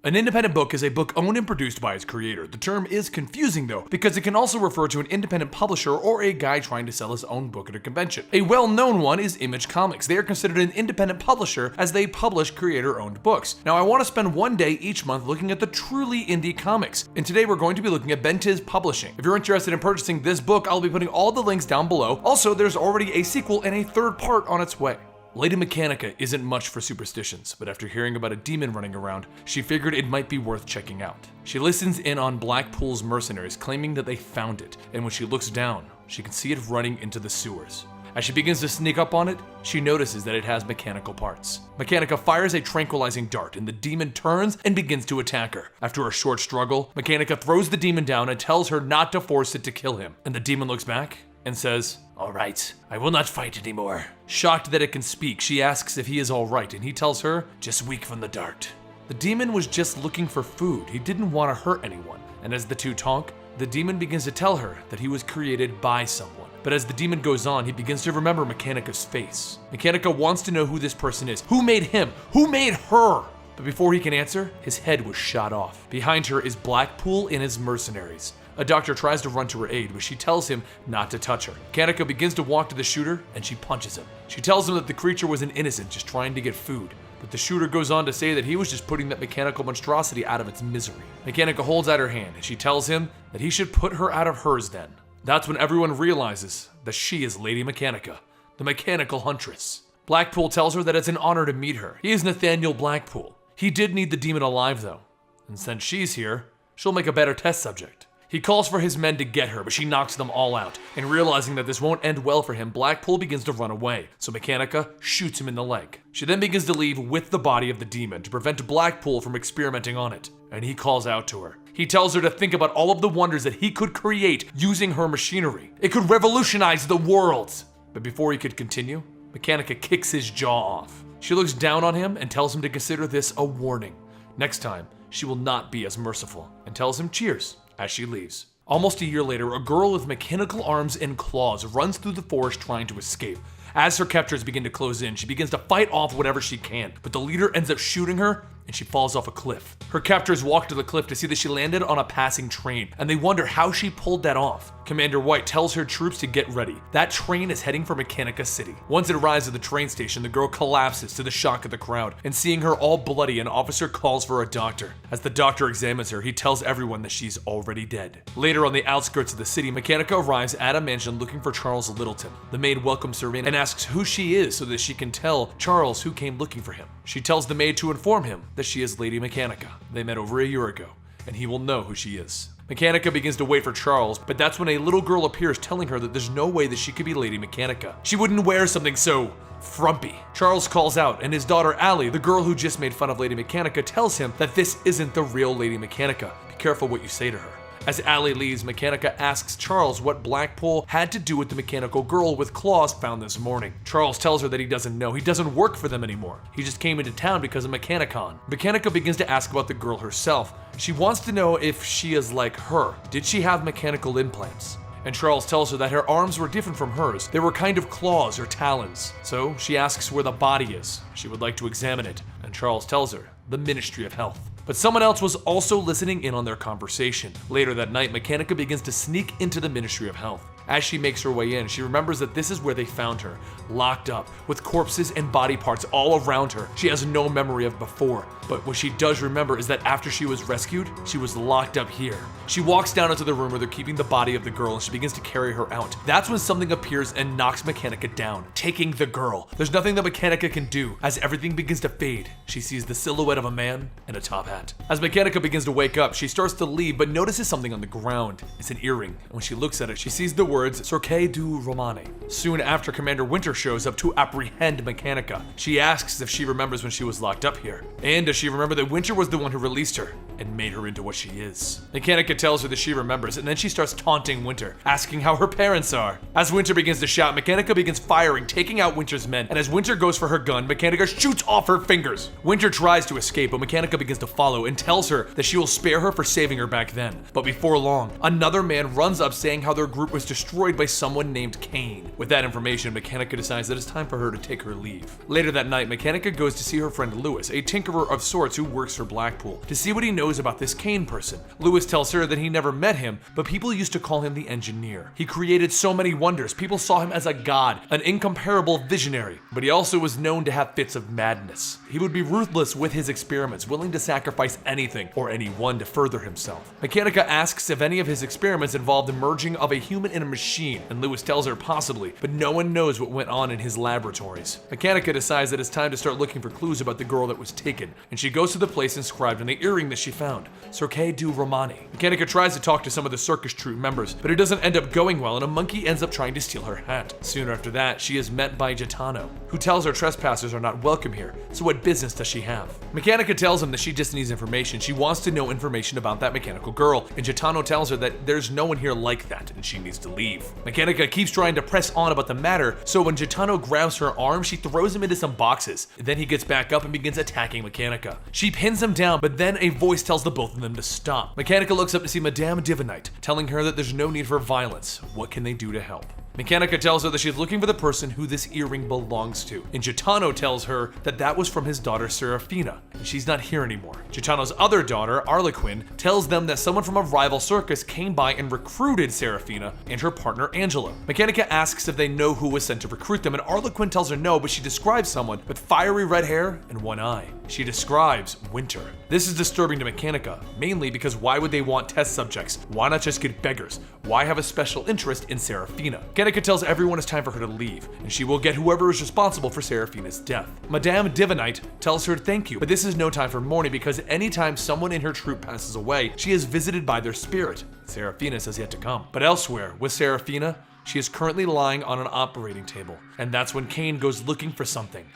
An independent book is a book owned and produced by its creator. The term is confusing though, because it can also refer to an independent publisher or a guy trying to sell his own book at a convention. A well-known one is Image Comics. They are considered an independent publisher as they publish creator-owned books. Now I want to spend one day each month looking at the truly indie comics, and today we're going to be looking at Benitez Publishing. If you're interested in purchasing this book, I'll be putting all the links down below. Also, there's already a sequel and a third part on its way. Lady Mechanika isn't much for superstitions, but after hearing about a demon running around, she figured it might be worth checking out. She listens in on Blackpool's mercenaries claiming that they found it, and when she looks down, she can see it running into the sewers. As she begins to sneak up on it, she notices that it has mechanical parts. Mechanika fires a tranquilizing dart, and the demon turns and begins to attack her. After a short struggle, Mechanika throws the demon down and tells her not to force it to kill him, and the demon looks back and says, "All right, I will not fight anymore." Shocked that it can speak, she asks if he is all right, and he tells her, "Just weak from the dart." The demon was just looking for food. He didn't want to hurt anyone. And as the two talk, the demon begins to tell her that he was created by someone. But as the demon goes on, he begins to remember Mechanika's face. Mechanika wants to know who this person is. Who made him? Who made her? But before he can answer, his head was shot off. Behind her is Blackpool and his mercenaries. A doctor tries to run to her aid, but she tells him not to touch her. Mechanika begins to walk to the shooter, and she punches him. She tells him that the creature was an innocent, just trying to get food. But the shooter goes on to say that he was just putting that mechanical monstrosity out of its misery. Mechanika holds out her hand, and she tells him that he should put her out of hers then. That's when everyone realizes that she is Lady Mechanika, the mechanical huntress. Blackpool tells her that it's an honor to meet her. He is Nathaniel Blackpool. He did need the demon alive though, and since she's here, she'll make a better test subject. He calls for his men to get her, but she knocks them all out. And realizing that this won't end well for him, Blackpool begins to run away, so Mechanika shoots him in the leg. She then begins to leave with the body of the demon to prevent Blackpool from experimenting on it, and he calls out to her. He tells her to think about all of the wonders that he could create using her machinery. It could revolutionize the world. But before he could continue, Mechanika kicks his jaw off. She looks down on him and tells him to consider this a warning. Next time, she will not be as merciful, and tells him cheers as she leaves. Almost a year later, a girl with mechanical arms and claws runs through the forest trying to escape. As her captors begin to close in, she begins to fight off whatever she can, but the leader ends up shooting her and she falls off a cliff. Her captors walk to the cliff to see that she landed on a passing train, and they wonder how she pulled that off. Commander White tells her troops to get ready. That train is heading for Mechanika City. Once it arrives at the train station, the girl collapses to the shock of the crowd, and seeing her all bloody, an officer calls for a doctor. As the doctor examines her, he tells everyone that she's already dead. Later on the outskirts of the city, Mechanika arrives at a mansion looking for Charles Littleton. The maid welcomes her in and asks who she is so that she can tell Charles who came looking for him. She tells the maid to inform him that she is Lady Mechanika. They met over a year ago, and he will know who she is. Mechanika begins to wait for Charles, but that's when a little girl appears telling her that there's no way that she could be Lady Mechanika. She wouldn't wear something so frumpy. Charles calls out, and his daughter Allie, the girl who just made fun of Lady Mechanika, tells him that this isn't the real Lady Mechanika. Be careful what you say to her. As Allie leaves, Mechanika asks Charles what Blackpool had to do with the mechanical girl with claws found this morning. Charles tells her that he doesn't know. He doesn't work for them anymore. He just came into town because of Mechanicon. Mechanika begins to ask about the girl herself. She wants to know if she is like her. Did she have mechanical implants? And Charles tells her that her arms were different from hers. They were kind of claws or talons. So she asks where the body is. She would like to examine it. And Charles tells her, the Ministry of Health. But someone else was also listening in on their conversation. Later that night, Mechanika begins to sneak into the Ministry of Health. As she makes her way in, she remembers that this is where they found her, locked up, with corpses and body parts all around her. She has no memory of before, but what she does remember is that after she was rescued, she was locked up here. She walks down into the room where they're keeping the body of the girl, and she begins to carry her out. That's when something appears and knocks Mechanika down, taking the girl. There's nothing that Mechanika can do. As everything begins to fade, she sees the silhouette of a man in a top hat. As Mechanika begins to wake up, she starts to leave, but notices something on the ground. It's an earring, and when she looks at it, she sees the words Sorche du Romane. Soon after, Commander Winter shows up to apprehend Mechanika. She asks if she remembers when she was locked up here, and does she remember that Winter was the one who released her and made her into what she is. Mechanika tells her that she remembers, and then she starts taunting Winter, asking how her parents are. As Winter begins to shout, Mechanika begins firing, taking out Winter's men, and as Winter goes for her gun, Mechanika shoots off her fingers. Winter tries to escape, but Mechanika begins to follow and tells her that she will spare her for saving her back then. But before long, another man runs up saying how their group was destroyed destroyed by someone named Kane. With that information, Mechanika decides that it's time for her to take her leave. Later that night, Mechanika goes to see her friend Lewis, a tinkerer of sorts who works for Blackpool, to see what he knows about this Kane person. Lewis tells her that he never met him, but people used to call him the Engineer. He created so many wonders, people saw him as a god, an incomparable visionary, but he also was known to have fits of madness. He would be ruthless with his experiments, willing to sacrifice anything or anyone to further himself. Mechanika asks if any of his experiments involved the merging of a human and a machine, and Lewis tells her possibly, but no one knows what went on in his laboratories. Mechanika decides that it's time to start looking for clues about the girl that was taken, and she goes to the place inscribed on the earring that she found, Cirque du Romani. Mechanika tries to talk to some of the circus troupe members, but it doesn't end up going well, and a monkey ends up trying to steal her hat. Soon after that, she is met by Gitano, who tells her trespassers are not welcome here, so what business does she have? Mechanika tells him that she just needs information. She wants to know information about that mechanical girl, and Gitano tells her that there's no one here like that, and she needs to leave. Mechanika keeps trying to press on about the matter, so when Gitano grabs her arm, she throws him into some boxes. Then he gets back up and begins attacking Mechanika. She pins him down, but then a voice tells the both of them to stop. Mechanika looks up to see Madame Divinite, telling her that there's no need for violence. What can they do to help? Mechanika tells her that she's looking for the person who this earring belongs to, and Gitano tells her that that was from his daughter Serafina, and she's not here anymore. Gitano's other daughter, Arlequin, tells them that someone from a rival circus came by and recruited Serafina and her partner Angelo. Mechanika asks if they know who was sent to recruit them, and Arlequin tells her no, but she describes someone with fiery red hair and one eye. She describes Winter. This is disturbing to Mechanika, mainly because why would they want test subjects? Why not just get beggars? Why have a special interest in Serafina? Mechanika tells everyone it's time for her to leave, and she will get whoever is responsible for Serafina's death. Madame Divinite tells her thank you, but this is no time for mourning because anytime someone in her troupe passes away, she is visited by their spirit. Serafina says yet to come. But elsewhere, with Serafina, she is currently lying on an operating table, and that's when Kane goes looking for something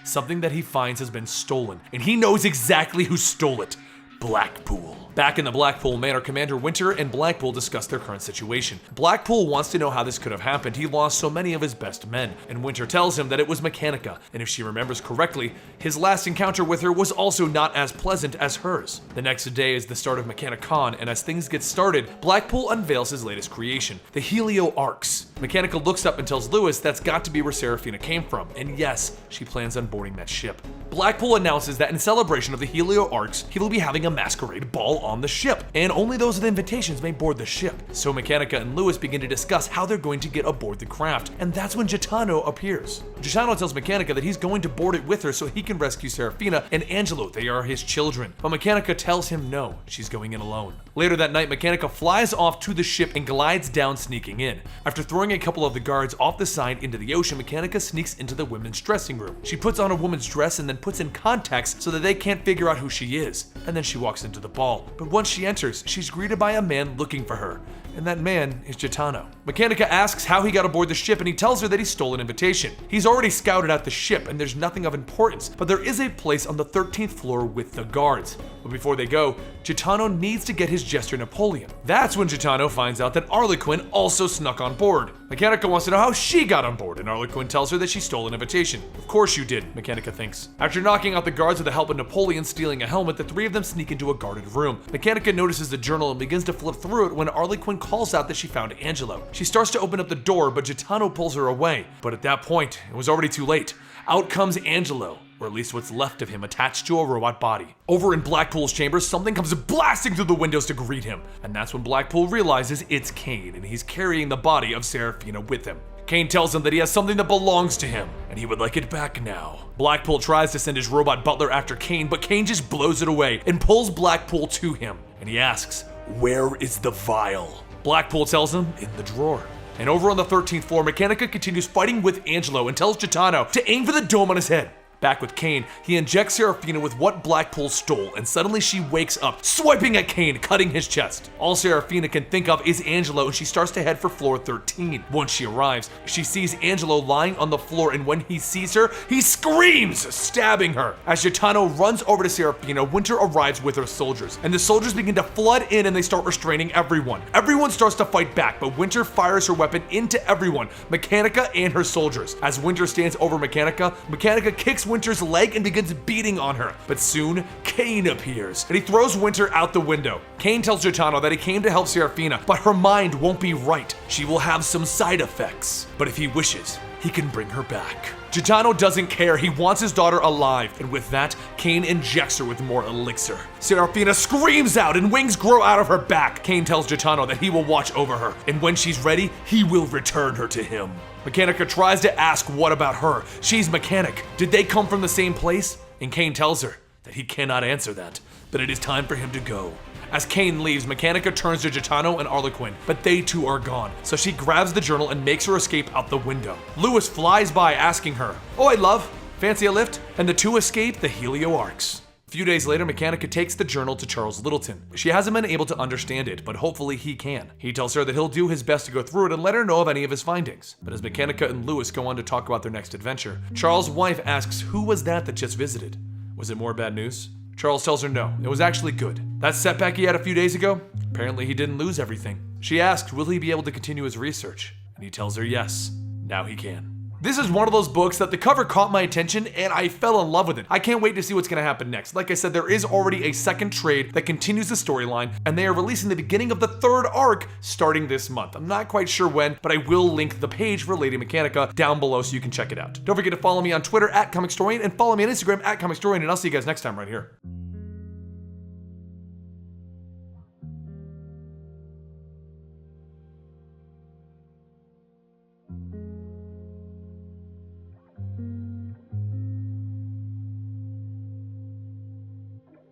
that he finds has been stolen, and he knows exactly who stole it. Blackpool. Back in the Blackpool Manor, Commander Winter and Blackpool discuss their current situation. Blackpool wants to know how this could have happened. He lost so many of his best men, and Winter tells him that it was Mechanika, and if she remembers correctly, his last encounter with her was also not as pleasant as hers. The next day is the start of Mechanicon, and as things get started, Blackpool unveils his latest creation, the Helio Arcs. Mechanika looks up and tells Lewis that's got to be where Serafina came from, and yes, she plans on boarding that ship. Blackpool announces that in celebration of the Helio Arcs, he will be having a masquerade ball on the ship, and only those with invitations may board the ship. So Mechanika and Lewis begin to discuss how they're going to get aboard the craft, and that's when Gitano appears. Gitano tells Mechanika that he's going to board it with her so he can rescue Serafina and Angelo. They are his children. But Mechanika tells him no, she's going in alone. Later that night, Mechanika flies off to the ship and glides down, sneaking in. After throwing a couple of the guards off the side into the ocean, Mechanika sneaks into the women's dressing room. She puts on a woman's dress and then puts in contacts so that they can't figure out who she is, and then she walks into the ball. But once she enters, she's greeted by a man looking for her, and that man is Gitano. Mechanika asks how he got aboard the ship, and he tells her that he stole an invitation. He's already scouted out the ship, and there's nothing of importance, but there is a place on the 13th floor with the guards. But before they go, Gitano needs to get his jester Napoleon. That's when Gitano finds out that Arlequin also snuck on board. Mechanika wants to know how she got on board, and Arlequin tells her that she stole an invitation. Of course you did, Mechanika thinks. After knocking out the guards with the help of Napoleon stealing a helmet, the three of them sneak into a guarded room. Mechanika notices the journal and begins to flip through it when Arlequin calls out that she found Angelo. She starts to open up the door, but Gitano pulls her away. But at that point, it was already too late. Out comes Angelo, or at least what's left of him, attached to a robot body. Over in Blackpool's chambers, something comes blasting through the windows to greet him, and that's when Blackpool realizes it's Kane, and he's carrying the body of Serafina with him. Kane tells him that he has something that belongs to him, and he would like it back now. Blackpool tries to send his robot butler after Kane, but Kane just blows it away and pulls Blackpool to him, and he asks, "Where is the vial?" Blackpool tells him, "In the drawer." And over on the 13th floor, Mechanika continues fighting with Angelo and tells Gitano to aim for the dome on his head. Back with Kane, he injects Serafina with what Blackpool stole, and suddenly she wakes up, swiping at Kane, cutting his chest. All Serafina can think of is Angelo, and she starts to head for floor 13. Once she arrives, she sees Angelo lying on the floor, and when he sees her, he screams, stabbing her. As Gitano runs over to Serafina, Winter arrives with her soldiers, and the soldiers begin to flood in and they start restraining everyone. Everyone starts to fight back, but Winter fires her weapon into everyone, Mechanika and her soldiers. As Winter stands over Mechanika, Mechanika kicks takes Winter's leg and begins beating on her. But soon, Kane appears, and he throws Winter out the window. Kane tells Gitano that he came to help Serafina, but her mind won't be right. She will have some side effects. But if he wishes, he can bring her back. Gitano doesn't care, he wants his daughter alive, and with that, Kane injects her with more elixir. Serafina screams out and wings grow out of her back. Kane tells Gitano that he will watch over her, and when she's ready, he will return her to him. Mechanika tries to ask what about her. She's Mechanic. Did they come from the same place? And Kane tells her that he cannot answer that, but it is time for him to go. As Kane leaves, Mechanika turns to Gitano and Arlequin, but they too are gone, so she grabs the journal and makes her escape out the window. Lewis flies by asking her, "Oh, love, fancy a lift?" And the two escape the Helio Arcs. A few days later, Mechanika takes the journal to Charles Littleton. She hasn't been able to understand it, but hopefully he can. He tells her that he'll do his best to go through it and let her know of any of his findings. But as Mechanika and Lewis go on to talk about their next adventure, Charles' wife asks who was that just visited. Was it more bad news? Charles tells her no, it was actually good. That setback he had a few days ago, apparently he didn't lose everything. She asks, will he be able to continue his research? And he tells her yes, now he can. This is one of those books that the cover caught my attention and I fell in love with it. I can't wait to see what's going to happen next. Like I said, there is already a second trade that continues the storyline, and they are releasing the beginning of the third arc starting this month. I'm not quite sure when, but I will link the page for Lady Mechanika down below so you can check it out. Don't forget to follow me on Twitter @Comicstorian and follow me on Instagram @Comicstorian, and I'll see you guys next time right here.